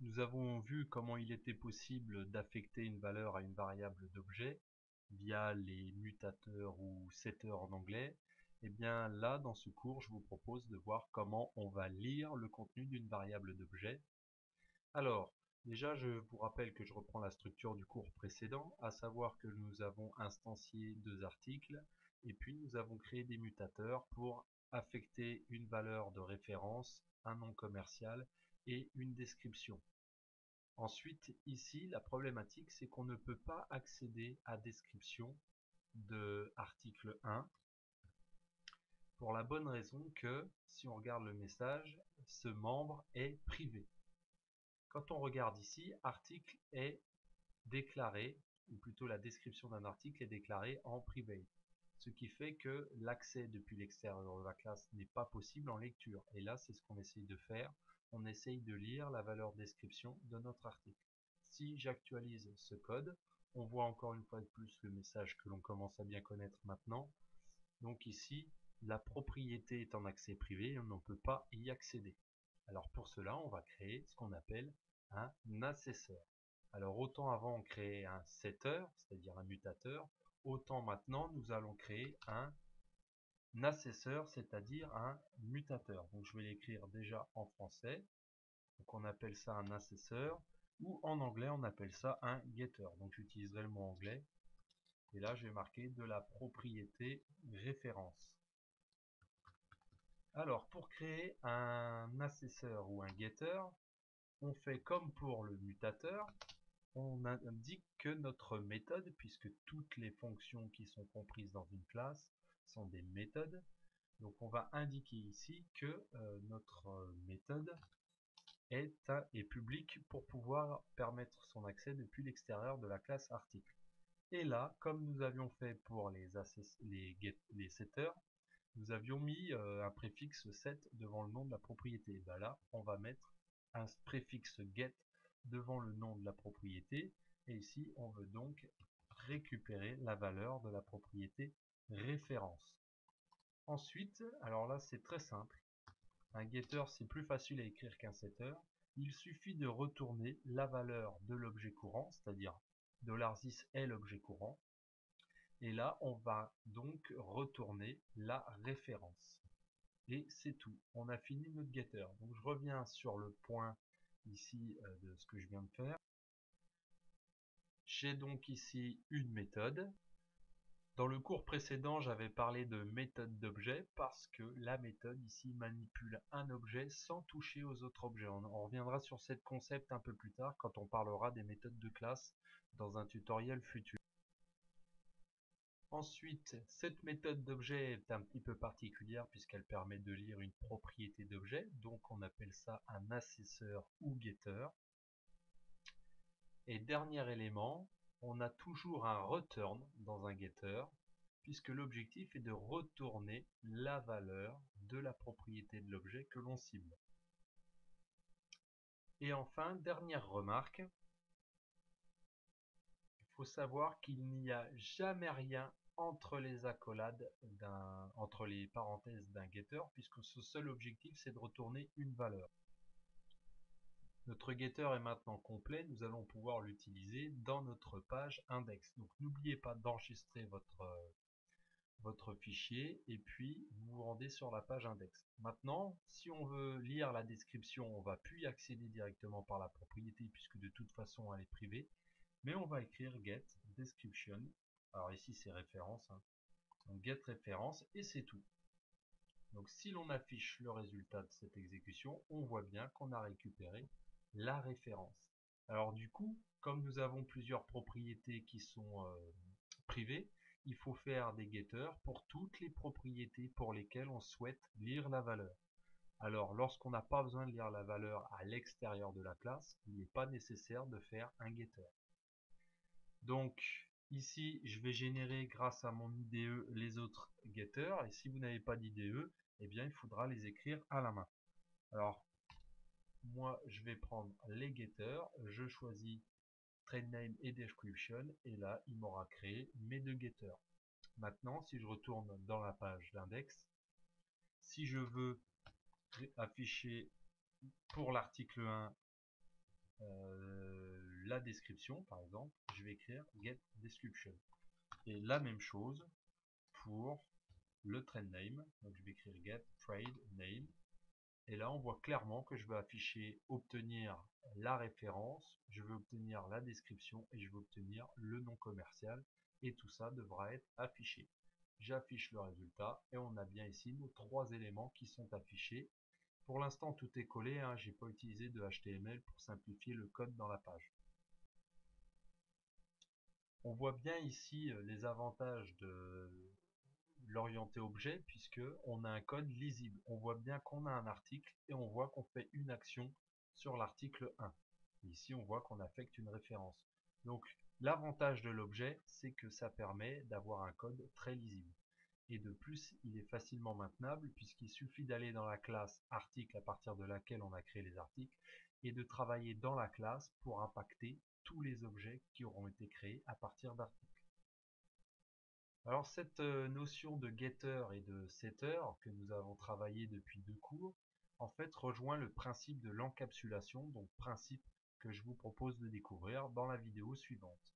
Nous avons vu comment il était possible d'affecter une valeur à une variable d'objet via les mutateurs ou setters en anglais. Et bien là, dans ce cours, je vous propose de voir comment on va lire le contenu d'une variable d'objet. Alors, déjà, je vous rappelle que je reprends la structure du cours précédent, à savoir que nous avons instancié deux articles et puis nous avons créé des mutateurs pour affecter une valeur de référence, un nom commercial et une description. Ensuite, ici, la problématique, c'est qu'on ne peut pas accéder à description de article 1 pour la bonne raison que, si on regarde le message, ce membre est privé. Quand on regarde ici, article est déclaré, ou plutôt la description d'un article est déclarée en private. Ce qui fait que l'accès depuis l'extérieur de la classe n'est pas possible en lecture. Et là, c'est ce qu'on essaye de faire. On essaye de lire la valeur description de notre article. Si j'actualise ce code, on voit encore une fois de plus le message que l'on commence à bien connaître maintenant. Donc ici, la propriété est en accès privé et on ne peut pas y accéder. Alors pour cela, on va créer ce qu'on appelle un assesseur. Alors autant avant on créait un setter, c'est-à-dire un mutateur, autant maintenant nous allons créer un assesseur, c'est-à-dire un mutateur. Donc je vais l'écrire déjà en français. Donc on appelle ça un assesseur, ou en anglais on appelle ça un getter. Donc j'utiliserai le mot anglais. Et là je vais marquer de la propriété référence. Alors pour créer un assesseur ou un getter, on fait comme pour le mutateur. On indique que notre méthode, puisque toutes les fonctions qui sont comprises dans une classe sont des méthodes, donc on va indiquer ici que notre méthode est publique pour pouvoir permettre son accès depuis l'extérieur de la classe article. Et là, comme nous avions fait pour les setters, nous avions mis un préfixe set devant le nom de la propriété. Et ben là, on va mettre un préfixe get devant le nom de la propriété. Et ici, on veut donc récupérer la valeur de la propriété référence. Ensuite, alors là, c'est très simple. Un getter, c'est plus facile à écrire qu'un setter. Il suffit de retourner la valeur de l'objet courant, c'est-à-dire $10 est l'objet courant. Et là, on va donc retourner la référence. Et c'est tout. On a fini notre getter. Donc je reviens sur le point ici de ce que je viens de faire. J'ai donc ici une méthode. Dans le cours précédent, j'avais parlé de méthode d'objet parce que la méthode ici manipule un objet sans toucher aux autres objets. On reviendra sur ce concept un peu plus tard quand on parlera des méthodes de classe dans un tutoriel futur. Ensuite, cette méthode d'objet est un petit peu particulière puisqu'elle permet de lire une propriété d'objet, donc on appelle ça un assesseur ou getter. Et dernier élément, on a toujours un return dans un getter, puisque l'objectif est de retourner la valeur de la propriété de l'objet que l'on cible. Et enfin, dernière remarque, il faut savoir qu'il n'y a jamais rien entre les accolades entre les parenthèses d'un getter, puisque ce seul objectif c'est de retourner une valeur. Notre getter est maintenant complet, nous allons pouvoir l'utiliser dans notre page index. Donc n'oubliez pas d'enregistrer votre fichier et puis vous vous rendez sur la page index. Maintenant, si on veut lire la description, on va plus y accéder directement par la propriété puisque de toute façon elle est privée, mais on va écrire get description. Alors ici c'est référence, hein. Donc get référence et c'est tout. Donc si l'on affiche le résultat de cette exécution, on voit bien qu'on a récupéré la référence. Alors du coup, comme nous avons plusieurs propriétés qui sont privées, il faut faire des getters pour toutes les propriétés pour lesquelles on souhaite lire la valeur. Alors lorsqu'on n'a pas besoin de lire la valeur à l'extérieur de la classe, il n'est pas nécessaire de faire un getter. Donc ici, je vais générer grâce à mon IDE les autres getters, et si vous n'avez pas d'IDE, eh bien il faudra les écrire à la main. Alors moi je vais prendre les getters, je choisis trade name et description et là il m'aura créé mes deux getters. Maintenant si je retourne dans la page d'index, si je veux afficher pour l'article 1 la description, par exemple, je vais écrire get description. Et la même chose pour le trade name, donc je vais écrire get trade name. Et là, on voit clairement que je vais afficher, obtenir la référence, je vais obtenir la description et je vais obtenir le nom commercial. Et tout ça devra être affiché. J'affiche le résultat et on a bien ici nos trois éléments qui sont affichés. Pour l'instant, tout est collé, hein, j'ai pas utilisé de HTML pour simplifier le code dans la page. On voit bien ici les avantages de l'orienté objet puisque on a un code lisible. On voit bien qu'on a un article et on voit qu'on fait une action sur l'article 1. Ici, on voit qu'on affecte une référence. Donc, l'avantage de l'objet, c'est que ça permet d'avoir un code très lisible. Et de plus, il est facilement maintenable puisqu'il suffit d'aller dans la classe article à partir de laquelle on a créé les articles et de travailler dans la classe pour impacter tous les objets qui auront été créés à partir d'articles. Alors cette notion de getter et de setter que nous avons travaillé depuis deux cours, en fait rejoint le principe de l'encapsulation, donc principe que je vous propose de découvrir dans la vidéo suivante.